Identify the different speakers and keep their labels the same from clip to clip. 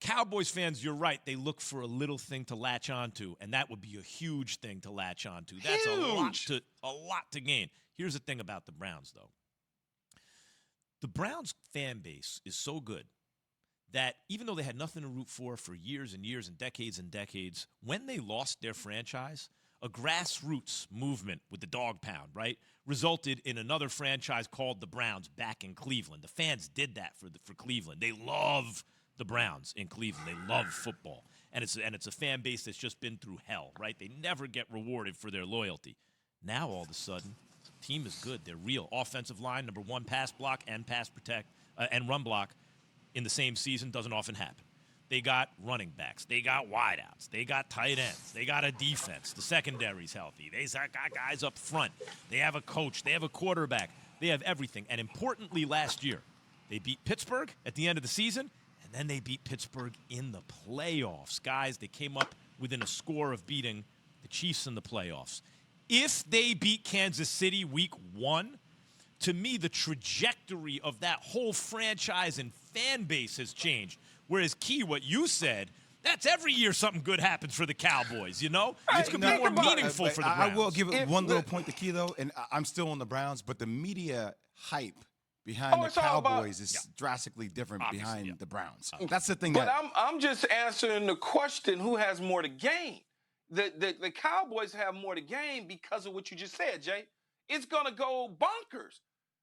Speaker 1: Cowboys fans, you're right. They look for a little thing to latch onto, and that would be a huge thing to latch onto. That's a lot to gain. Here's the thing about the Browns, though. The Browns fan base is so good that even though they had nothing to root for years and years and decades, when they lost their franchise, a grassroots movement with the dog pound, right, resulted in another franchise called the Browns back in Cleveland. The fans did that for Cleveland. They love the Browns in Cleveland. They love football. And it's a fan base that's just been through hell, right? They never get rewarded for their loyalty. Now, all of a sudden, team is good. They're real. Offensive line, number one pass block and pass protect and run block in the same season doesn't often happen. They got running backs. They got wideouts. They got tight ends. They got a defense. The secondary's healthy. They got guys up front. They have a coach. They have a quarterback. They have everything. And importantly, last year, they beat Pittsburgh at the end of the season, and then they beat Pittsburgh in the playoffs. Guys, they came up within a score of beating the Chiefs in the playoffs. If they beat Kansas City week 1, to me, the trajectory of that whole franchise and fan base has changed. Whereas, Key, what you said, that's every year something good happens for the Cowboys, you know? It's going to be more meaningful for the Browns.
Speaker 2: I will give it one little point to Key, though, and I'm still on the Browns, but the media hype behind the Cowboys is drastically different behind the Browns. That's the thing.
Speaker 3: But I'm just answering the question, who has more to gain? The Cowboys have more to gain because of what you just said, Jay. It's going to go bonkers.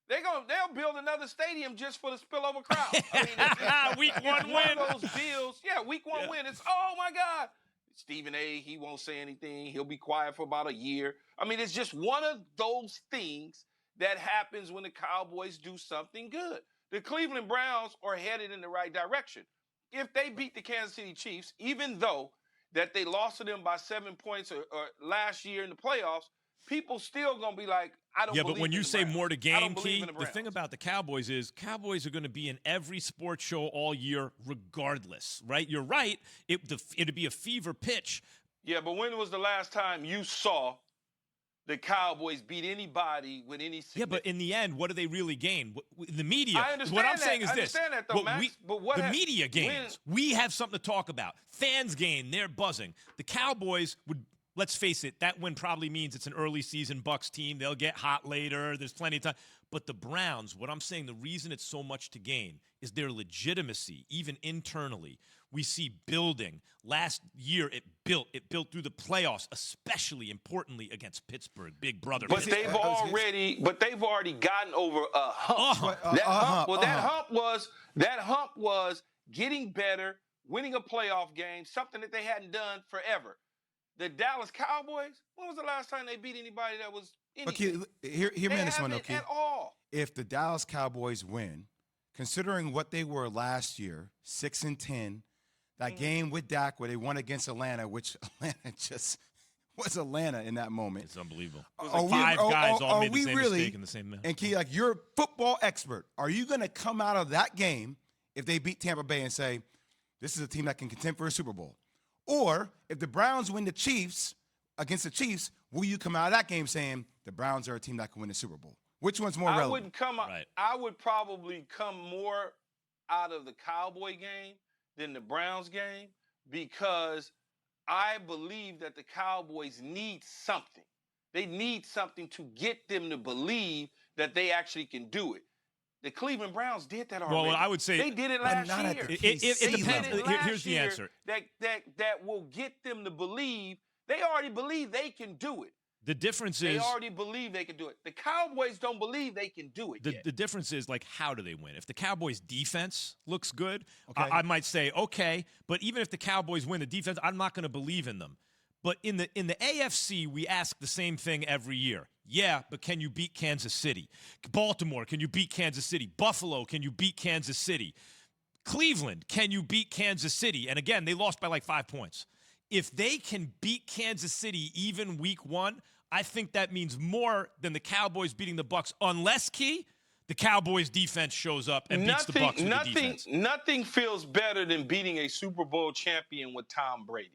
Speaker 3: They'll build another stadium just for the spillover crowd. I mean,
Speaker 1: week 1 win.
Speaker 3: One of those deals. Yeah, week 1 win. It's, oh, my God. Stephen A., he won't say anything. He'll be quiet for about a year. I mean, it's just one of those things that happens when the Cowboys do something good. The Cleveland Browns are headed in the right direction. If they beat the Kansas City Chiefs, even though that they lost to them by 7 points or last year in the playoffs, people still going to be like, I don't believe in the Browns.
Speaker 1: Yeah, but when you say more to gain, Key, the thing about the Cowboys is Cowboys are going to be in every sports show all year regardless, right? You're right. It'd be a fever pitch.
Speaker 3: Yeah, but when was the last time you saw the Cowboys beat anybody with any significance?
Speaker 1: Yeah, but in the end, what do they really gain? The media.
Speaker 3: I understand
Speaker 1: what I'm
Speaker 3: that.
Speaker 1: saying is
Speaker 3: I
Speaker 1: this.
Speaker 3: understand that, though, Max, but what
Speaker 1: the media gains. We have something to talk about. Fans gain. They're buzzing. The Cowboys would – let's face it, that win probably means it's an early season Bucs team. They'll get hot later. There's plenty of time. But the Browns, what I'm saying, the reason it's so much to gain is their legitimacy, even internally. We see building. Last year, it built through the playoffs, especially importantly against Pittsburgh, big brother.
Speaker 3: But they've already gotten over a hump. That hump was getting better, winning a playoff game, something that they hadn't done forever. The Dallas Cowboys, when was the last time they beat anybody that was anything?
Speaker 2: Okay, hear me on this one, okay?
Speaker 3: At all.
Speaker 2: If the Dallas Cowboys win, considering what they were last year, 6-10, that game with Dak where they won against Atlanta, which Atlanta just was Atlanta in that moment.
Speaker 1: It's unbelievable. Five guys all made the same mistake in the same minute.
Speaker 2: And Key, like, you're a football expert. Are you going to come out of that game if they beat Tampa Bay and say, this is a team that can contend for a Super Bowl? Or if the Browns win against the Chiefs, will you come out of that game saying the Browns are a team that can win the Super Bowl? Which one's more relevant?
Speaker 3: I would probably come more out of the Cowboy game than the Browns game because I believe that the Cowboys need something. They need something to get them to believe that they actually can do it. The Cleveland Browns did that already.
Speaker 1: Well, I would say
Speaker 3: they did it last year.
Speaker 1: It depends. Here's the answer.
Speaker 3: That will get them to believe. They already believe they can do it.
Speaker 1: The difference is
Speaker 3: they already believe they can do it. The Cowboys don't believe they can do it yet.
Speaker 1: The difference is, like, how do they win? If the Cowboys' defense looks good, I might say, okay. But even if the Cowboys win the defense, I'm not going to believe in them. But in the AFC, we ask the same thing every year. Yeah, but can you beat Kansas City? Baltimore, can you beat Kansas City? Buffalo, can you beat Kansas City? Cleveland, can you beat Kansas City? And again, they lost by like 5 points. If they can beat Kansas City even week 1, I think that means more than the Cowboys beating the Bucs, unless, Key, the Cowboys defense shows up and beats the Bucs with the defense.
Speaker 3: Nothing feels better than beating a Super Bowl champion with Tom Brady.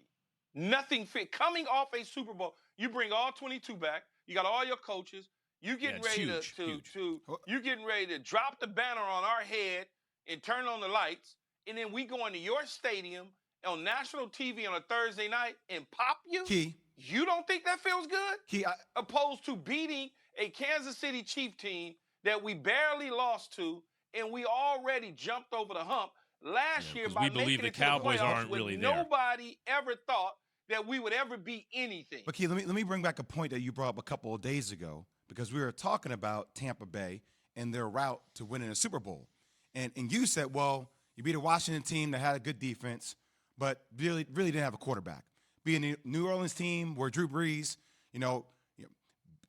Speaker 3: Coming off a Super Bowl, you bring all 22 back. You got all your coaches. You getting ready to drop the banner on our head and turn on the lights, and then we go into your stadium on national TV on a Thursday night and pop you?
Speaker 2: Key.
Speaker 3: You don't think that feels good?
Speaker 2: Key,
Speaker 3: opposed to beating a Kansas City Chief team that we barely lost to, and we already jumped over the hump last year by
Speaker 1: we believe
Speaker 3: making
Speaker 1: the
Speaker 3: it to
Speaker 1: Cowboys
Speaker 3: the playoffs
Speaker 1: aren't
Speaker 3: when
Speaker 1: really there.
Speaker 3: nobody ever thought that we would ever beat anything.
Speaker 2: But Key, let me bring back a point that you brought up a couple of days ago, because we were talking about Tampa Bay and their route to winning a Super Bowl. And you said, well, you beat a Washington team that had a good defense, but really didn't have a quarterback. Being a New Orleans team where Drew Brees,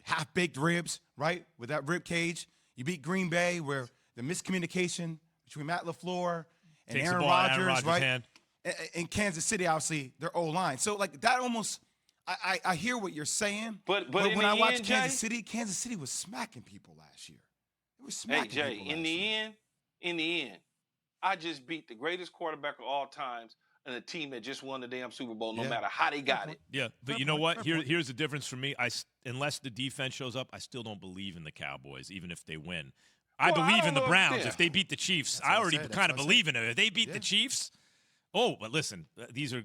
Speaker 2: half-baked ribs, right, with that rib cage. You beat Green Bay where the miscommunication between Matt LaFleur and
Speaker 1: Takes
Speaker 2: Aaron
Speaker 1: the ball out of
Speaker 2: Rodgers,
Speaker 1: Rodgers'
Speaker 2: right?
Speaker 1: hand.
Speaker 2: In Kansas City, obviously, their O-line. So, like, that almost I hear what you're saying.
Speaker 3: But
Speaker 2: when I watched
Speaker 3: Kansas
Speaker 2: Kansas City was smacking people last year. It was smacking
Speaker 3: Jay,
Speaker 2: people
Speaker 3: in the end, I just beat the greatest quarterback of all times and a team that just won the damn Super Bowl, no matter how they got it.
Speaker 1: Yeah, but you know what? Here's the difference for me. Unless the defense shows up, I still don't believe in the Cowboys, even if they win. I believe in the Browns if they beat the Chiefs. I already kind of believe in it. If they beat the Chiefs, but listen, these are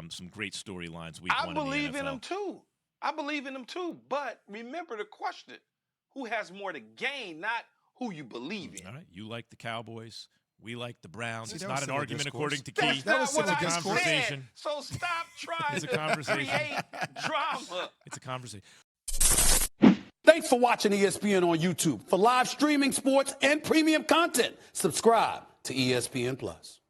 Speaker 1: some great storylines week one.
Speaker 3: I believe in them too. I believe in them too. But remember the question: who has more to gain, not who you believe in.
Speaker 1: All right, you like the Cowboys. We like the Browns.
Speaker 2: See,
Speaker 1: It's
Speaker 2: that
Speaker 1: not
Speaker 2: was
Speaker 1: an
Speaker 2: civil
Speaker 1: argument
Speaker 2: discourse.
Speaker 1: according to Key.
Speaker 2: That was
Speaker 3: not what
Speaker 2: civil
Speaker 3: I
Speaker 2: discourse.
Speaker 3: said. So stop trying
Speaker 1: It's a
Speaker 3: to
Speaker 1: conversation.
Speaker 3: create drama.
Speaker 1: It's a conversation.
Speaker 4: Thanks for watching ESPN on YouTube. For live streaming sports and premium content, subscribe to ESPN Plus.